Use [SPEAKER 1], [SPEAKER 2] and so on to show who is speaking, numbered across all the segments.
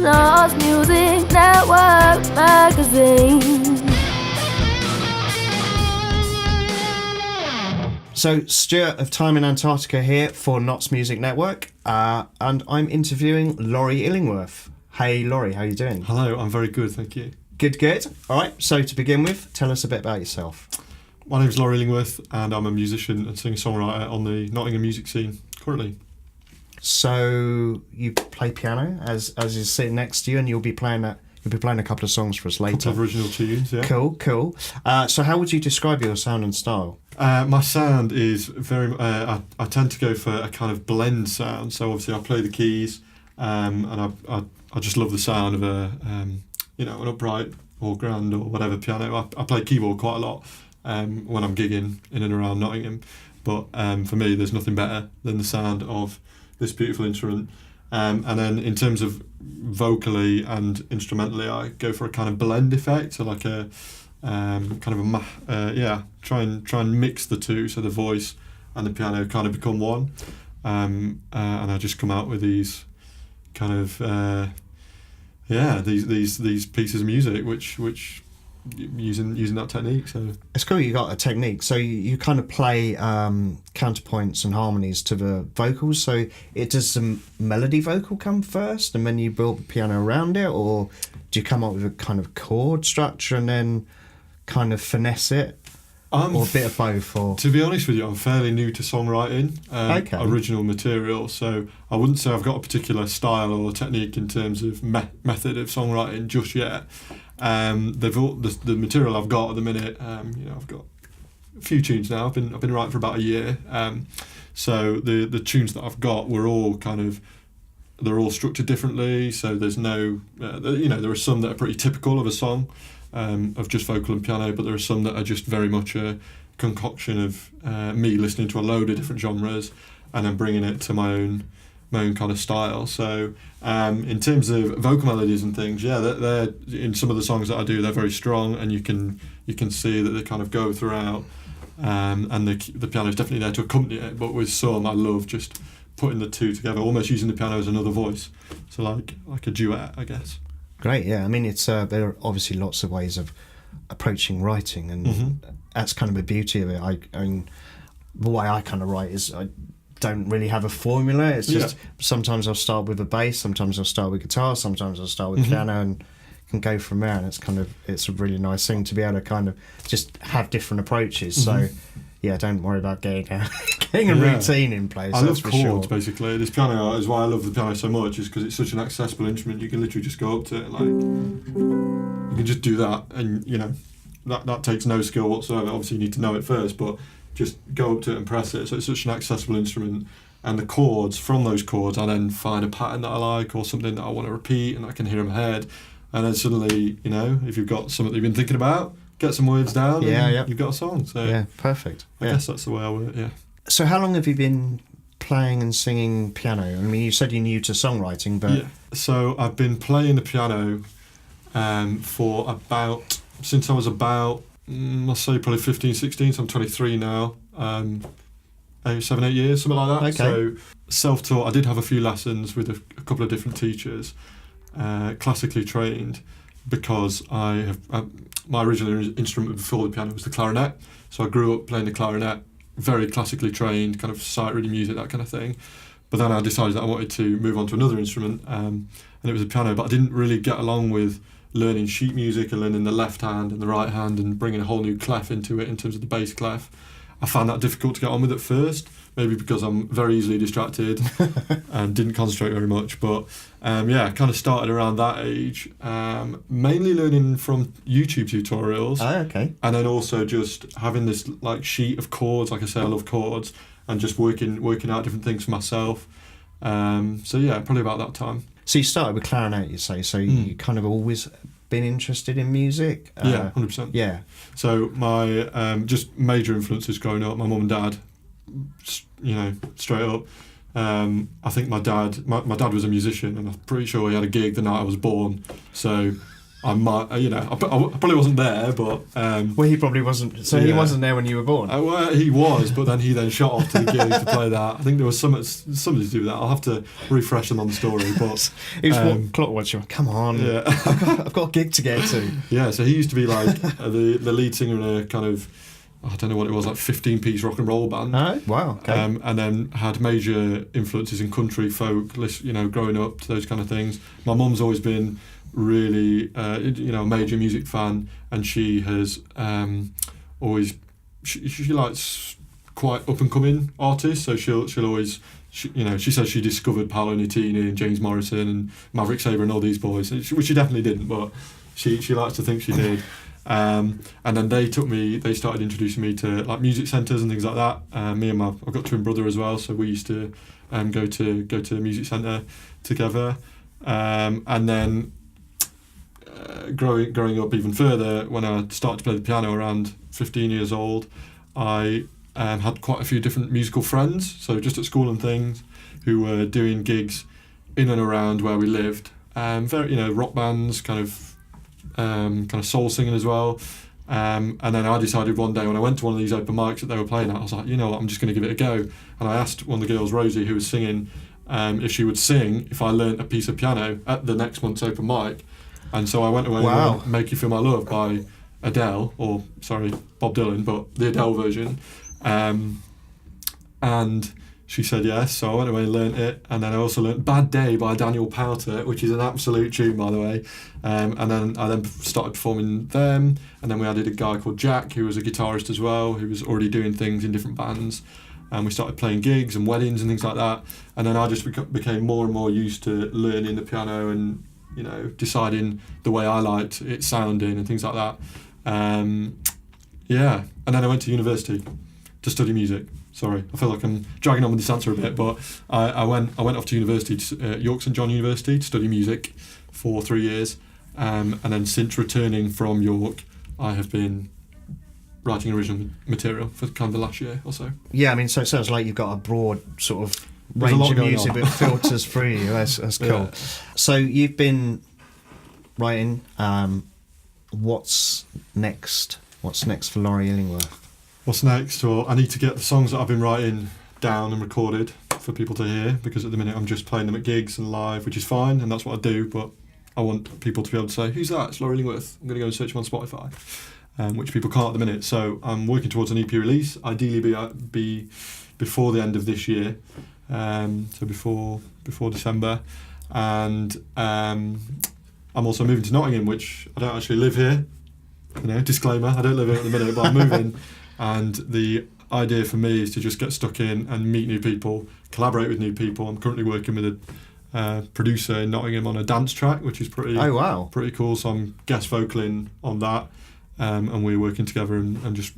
[SPEAKER 1] Lost Music Network magazine.
[SPEAKER 2] So, Stuart of Time in Antarctica here for Knots Music Network, and I'm interviewing Laurie Illingworth. Hey, Laurie, how you doing?
[SPEAKER 3] Hello, I'm very good, thank you.
[SPEAKER 2] Good, good. All right, so to begin with, tell us a bit about yourself.
[SPEAKER 3] My name's Laurie Illingworth, and I'm a musician and singer-songwriter on the Nottingham music scene currently.
[SPEAKER 2] So, you play piano as is sitting next to you, and you'll be playing a couple of songs for us later.
[SPEAKER 3] A couple of original tunes, yeah.
[SPEAKER 2] Cool. So how would you describe your sound and style?
[SPEAKER 3] My sound is very... I tend to go for a kind of blend sound. So obviously I play the keys, and I just love the sound of an upright or grand or whatever piano. I play keyboard quite a lot when I'm gigging in and around Nottingham. But for me, there's nothing better than the sound of this beautiful instrument. And then in terms of vocally and instrumentally, I go for a kind of blend effect, so like a try and mix the two, so the voice and the piano kind of become one, and I just come out with these kind of these pieces of music which using that technique. So
[SPEAKER 2] it's cool you got a technique, so you kind of play counterpoints and harmonies to the vocals, so it does the melody vocal come first and then you build the piano around it, or do you come up with a kind of chord structure and then kind of finesse it, or a bit of both? Or
[SPEAKER 3] to be honest with you, I'm fairly new to songwriting, original material, so I wouldn't say I've got a particular style or technique in terms of method of songwriting just yet. The material I've got at the minute, I've got a few tunes now. I've been writing for about a year. So the tunes that I've got were all they're all structured differently. So there's no, there are some that are pretty typical of a song, of just vocal and piano, but there are some that are just very much a concoction of me listening to a load of different genres and then bringing it to my own kind of style. So in terms of vocal melodies and things, they're in some of the songs that I do, they're very strong, and you can see that they kind of go throughout, and the piano is definitely there to accompany it. But with some, I love just putting the two together, almost using the piano as another voice, so like a duet, I guess.
[SPEAKER 2] Great, yeah. I mean, it's there are obviously lots of ways of approaching writing, and that's kind of the beauty of it. I mean, the way I kind of write is I don't really have a formula. It's just sometimes I'll start with a bass, sometimes I'll start with guitar, sometimes I'll start with piano, and can go from there. And it's a really nice thing to be able to kind of just have different approaches. So yeah, don't worry about getting a routine in place.
[SPEAKER 3] I love chords, basically. This piano is why I love the piano so much, is because it's such an accessible instrument. You can literally just go up to it, you can just do that, and that takes no skill whatsoever. Obviously you need to know it first, but just go up to it and press it. So it's such an accessible instrument, and the chords, from those chords I then find a pattern that I like, or something that I want to repeat, and I can hear in my head, and then suddenly, if you've got something that you've been thinking about, get some words down, you've got a song. So
[SPEAKER 2] yeah, perfect.
[SPEAKER 3] I guess that's the way I work. Yeah.
[SPEAKER 2] So how long have you been playing and singing piano? I mean, you said you're new to songwriting, but
[SPEAKER 3] So I've been playing the piano since I was about, I'll say probably 15, 16, so I'm 23 now, 7, 8 years, something like that.
[SPEAKER 2] Okay.
[SPEAKER 3] So self-taught. I did have a few lessons with a couple of different teachers, classically trained, because my original instrument before the piano was the clarinet, so I grew up playing the clarinet, very classically trained, kind of sight reading music, that kind of thing. But then I decided that I wanted to move on to another instrument, and it was a piano, but I didn't really get along with learning sheet music and learning the left hand and the right hand and bringing a whole new clef into it in terms of the bass clef. I found that difficult to get on with at first, maybe because I'm very easily distracted and didn't concentrate very much. But kind of started around that age, mainly learning from YouTube tutorials.
[SPEAKER 2] Oh, okay.
[SPEAKER 3] And then also just having this sheet of chords. Like I say, I love chords, and just working out different things for myself. Probably about that time.
[SPEAKER 2] So you started with clarinet, you say, so you kind of always been interested in music?
[SPEAKER 3] 100%.
[SPEAKER 2] Yeah.
[SPEAKER 3] So my just major influences growing up, my mum and dad, straight up. I think my dad was a musician, and I'm pretty sure he had a gig the night I was born. So I might, I probably wasn't there, but
[SPEAKER 2] well, he probably wasn't. So he wasn't there when you were born.
[SPEAKER 3] Well, he was, but then he shot off to the gig to play that. I think there was something to do with that. I'll have to refresh them on the story. But
[SPEAKER 2] he was clock watching. Come on,
[SPEAKER 3] yeah.
[SPEAKER 2] I've got a gig to get to.
[SPEAKER 3] Yeah, so he used to be like the lead singer in a kind of, I don't know what it was, like 15-piece rock and roll band.
[SPEAKER 2] Oh, wow. Okay.
[SPEAKER 3] And then had major influences in country, folk, growing up, those kind of things. My mum's always been really, a major music fan, and she has always, she likes quite up-and-coming artists, so she'll always, she says she discovered Paolo Nutini and James Morrison and Maverick Sabre and all these boys, which she definitely didn't, but she likes to think she did. And then they started introducing me to like music centres and things like that. I've got a twin brother as well, so we used to go to a music centre together. And then growing up even further, when I started to play the piano around 15 years old, I had quite a few different musical friends, so just at school and things, who were doing gigs in and around where we lived. Very, rock bands, kind of soul singing as well. And then I decided one day when I went to one of these open mics that they were playing at, I was like, you know what, I'm just going to give it a go. And I asked one of the girls, Rosie, who was singing, if she would sing if I learnt a piece of piano at the next month's open mic. And so I went away and learned Make You Feel My Love by Adele, Bob Dylan, but the Adele version. And she said yes, so I went away and learnt it. And then I also learnt Bad Day by Daniel Powter, which is an absolute tune, by the way. And then I started performing them. And then we added a guy called Jack, who was a guitarist as well, who was already doing things in different bands. And we started playing gigs and weddings and things like that. And then I just became more and more used to learning the piano and, deciding the way I liked it sounding and things like that. And then I went to university to study music. Sorry, I feel like I'm dragging on with this answer a bit, but I went off to university, York St John University, to study music for 3 years, and then since returning from York, I have been writing original material for kind of the last year or so.
[SPEAKER 2] Yeah, I mean, so it sounds like you've got a broad sort of range of music that filters through you. That's cool. Yeah. So you've been writing. What's next? What's next for Laurie Illingworth?
[SPEAKER 3] What's next? Well, I need to get the songs that I've been writing down and recorded for people to hear, because at the minute I'm just playing them at gigs and live, which is fine, and that's what I do, but I want people to be able to say, who's that? It's Laurie Illingworth. I'm going to go and search him on Spotify, which people can't at the minute. So I'm working towards an EP release, ideally be before the end of this year, so before December. And I'm also moving to Nottingham, which I don't actually live here. Disclaimer, I don't live here at the minute, but I'm moving. And the idea for me is to just get stuck in and meet new people, collaborate with new people. I'm currently working with a producer in Nottingham on a dance track, which is pretty cool. So I'm guest vocaling on that, and we're working together and just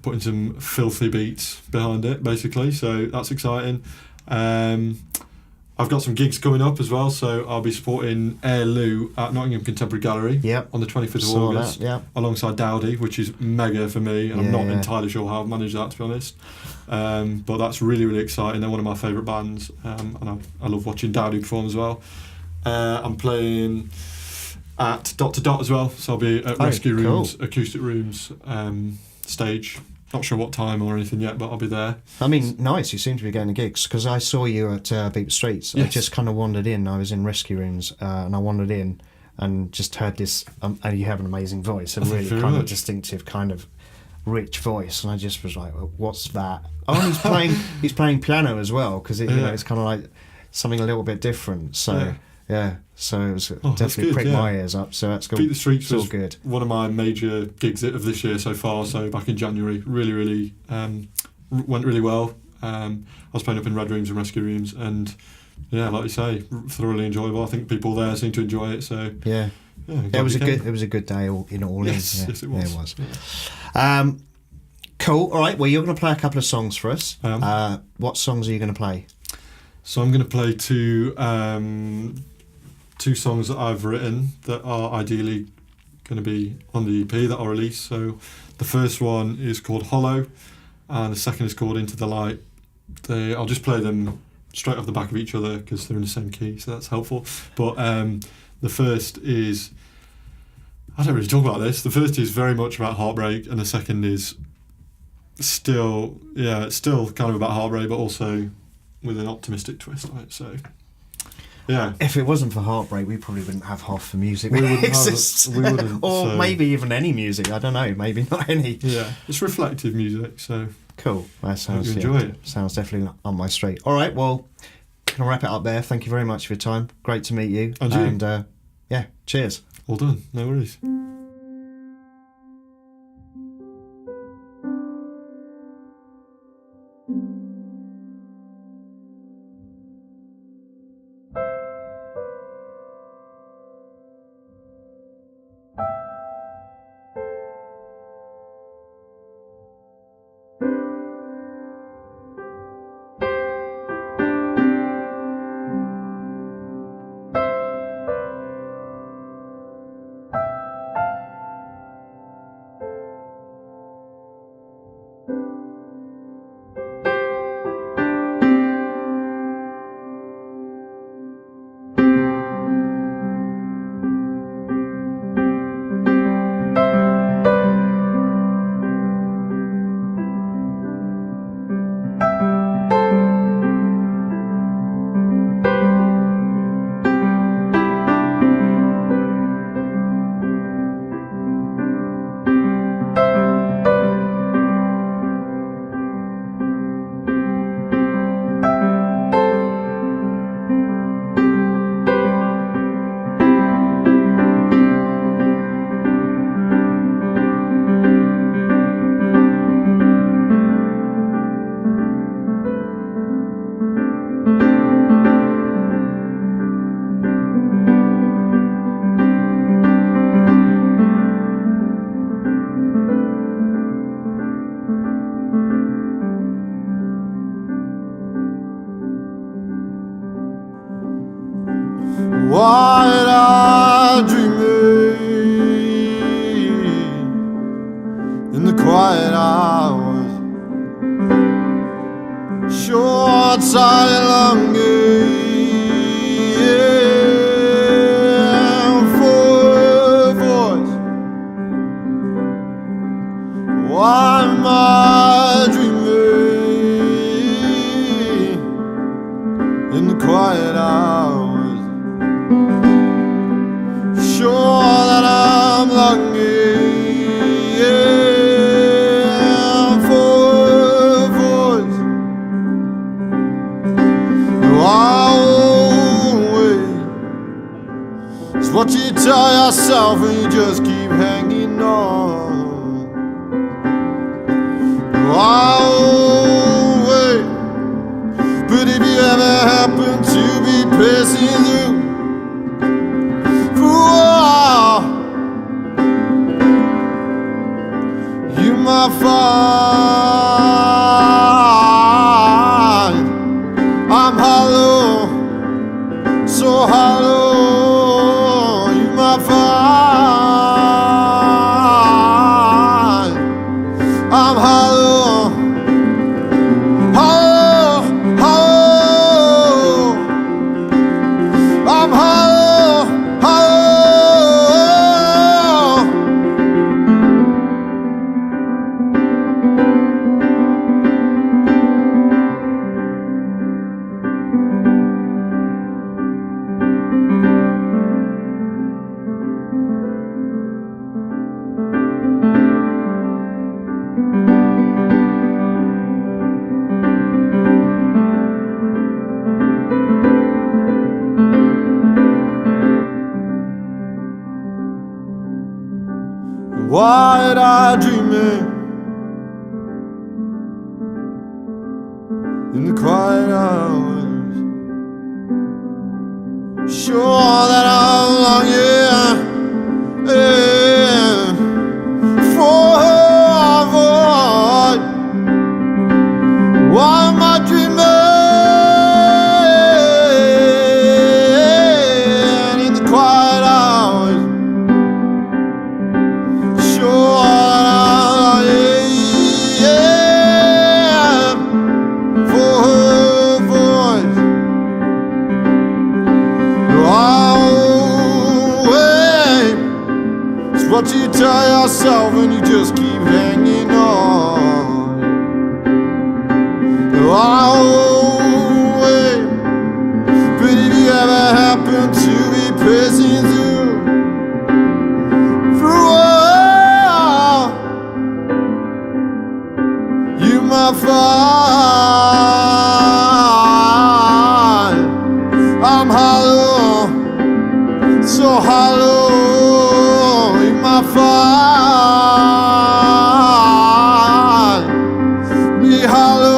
[SPEAKER 3] putting some filthy beats behind it, basically. So that's exciting. I've got some gigs coming up as well, so I'll be supporting Air Lou at Nottingham Contemporary Gallery on the 25th of August, alongside Dowdy, which is mega for me, and I'm not entirely sure how I've managed that, to be honest. But that's really, really exciting. They're one of my favourite bands, and I love watching Dowdy perform as well. I'm playing at Dot to Dot as well, so I'll be at Rescue Rooms, Acoustic Rooms stage. Not sure what time or anything yet, but I'll be there. I mean, nice. You seem to be going to gigs, because I saw you at Beat the Streets. Yes. I just kind of wandered in. I was in Rescue Rooms, and I wandered in and just heard this. And you have an amazing voice, a really kind of distinctive, kind of rich voice. And I just was like, well, "What's that?" Oh, he's playing piano as well, because it's kind of like something a little bit different. So so it was definitely pricked my ears up. So that's good. Beat the Streets was good. One of my major gigs of this year so far. So back in January, really went really well. I was playing up in Red Rooms and Rescue Rooms, and like you say, thoroughly enjoyable. I think people there seem to enjoy it. So it was a good day. All in. Yes, it was.
[SPEAKER 2] Yeah, it was. Yeah. Cool. All right. Well, you're going to play a couple of songs for us. What songs are you going to play? So I'm going to play two songs that I've written that are ideally going to be on the EP that I'll release. So the first one is called Hollow, and the second is called Into the Light. I'll just play them straight off the back of each other because they're in the same key, so that's helpful. But the first is
[SPEAKER 3] I don't really talk about this. The first is very much about heartbreak, and the second is still, it's still kind of about heartbreak, but also with an optimistic twist on it. So, yeah.
[SPEAKER 2] If it wasn't for heartbreak, we probably wouldn't have half the music
[SPEAKER 3] We
[SPEAKER 2] that
[SPEAKER 3] wouldn't
[SPEAKER 2] exists.
[SPEAKER 3] we wouldn't.
[SPEAKER 2] Or
[SPEAKER 3] So,
[SPEAKER 2] maybe even any music. I don't know. Maybe not any.
[SPEAKER 3] yeah, it's reflective music. So
[SPEAKER 2] Cool. That sounds,
[SPEAKER 3] you enjoy it.
[SPEAKER 2] Sounds definitely on my street. All right. Well, can I wrap it up there? Thank you very much for your time. Great to meet you.
[SPEAKER 3] And you.
[SPEAKER 2] And yeah, cheers.
[SPEAKER 3] All done. No worries.
[SPEAKER 4] Wide-eyed dreaming in the quiet hours, short-sighted longing for a voice. Why am I dreaming in the quiet hours? Sure that I'm longing for a voice. No, I won't wait. It's what you tell yourself and you just keep hanging on. No, I won't wait. But if you ever happen to be passing through, you might find I'm hollow, so hollow. You might find I'm hollow, hollow, hollow. I'm hollow, hollow. Wide-eyed dreaming in the quiet hours, sure that I'm longing for a voice. Why am I dreaming in the quiet hours? Sure that I am for her voice. No, I tell yourself when you just keep hanging on? Oh, wait. But if you ever happen to be passing through a while, you might find I'm hollow, so hollow. You might find me hollow.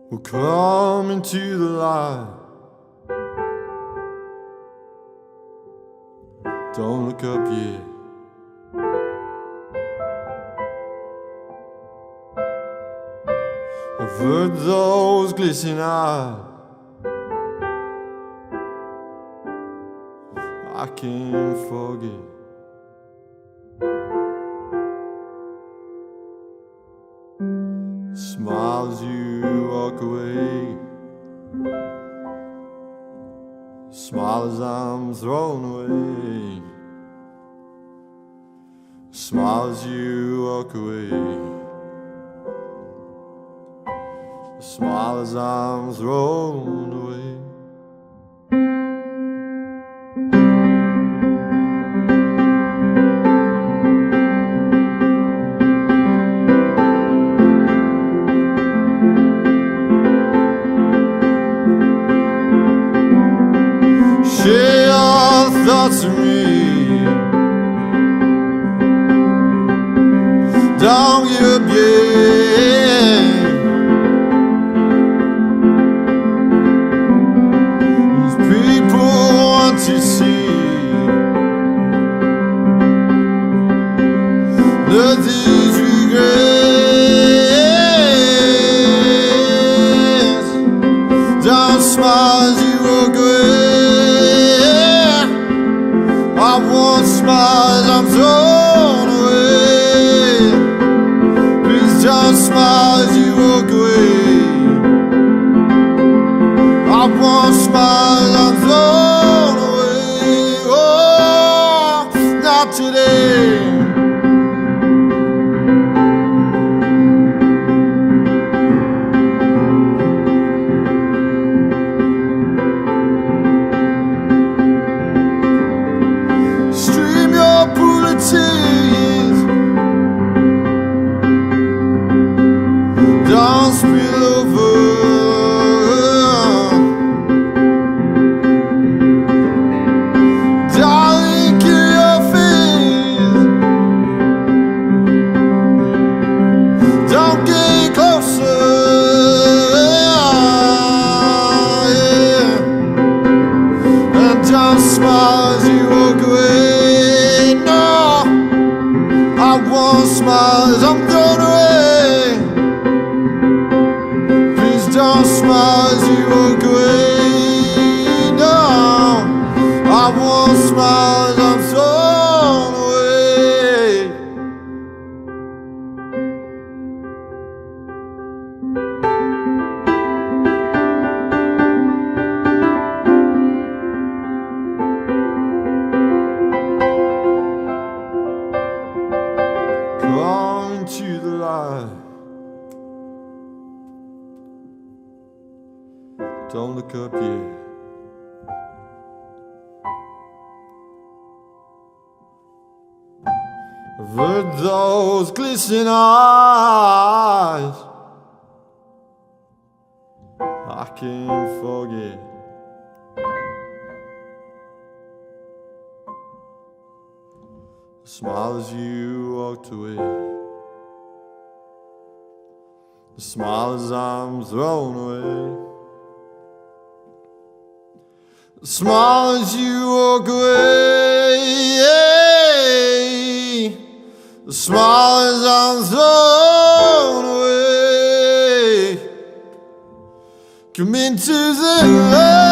[SPEAKER 4] We'll come into the light. Don't look up yet. I've heard those glistening eyes. I can't forget. Smile as you walk away. Smile as I'm thrown away. Smile as you walk away. Smile as I'm thrown away. Share your thoughts with me. Don't give up yet. These people want to see nothing's regrets. Don't smile as you walk away. I won't smile as I'm thrown away. Please don't smile as you walk away. I won't smile as I'm thrown away. Oh, not today. Don't spill over. Darling, kill your face. Don't get closer. Yeah. And don't smile as you walk away. No, I won't smile as I'm thrown away. Don't smile as you walk away. No, don't look up yet. With those glistening eyes, I can't forget. The smile as you walked away, the smile as I'm thrown away, the smile as you walk away. The smile as I'm thrown away. Come into the light.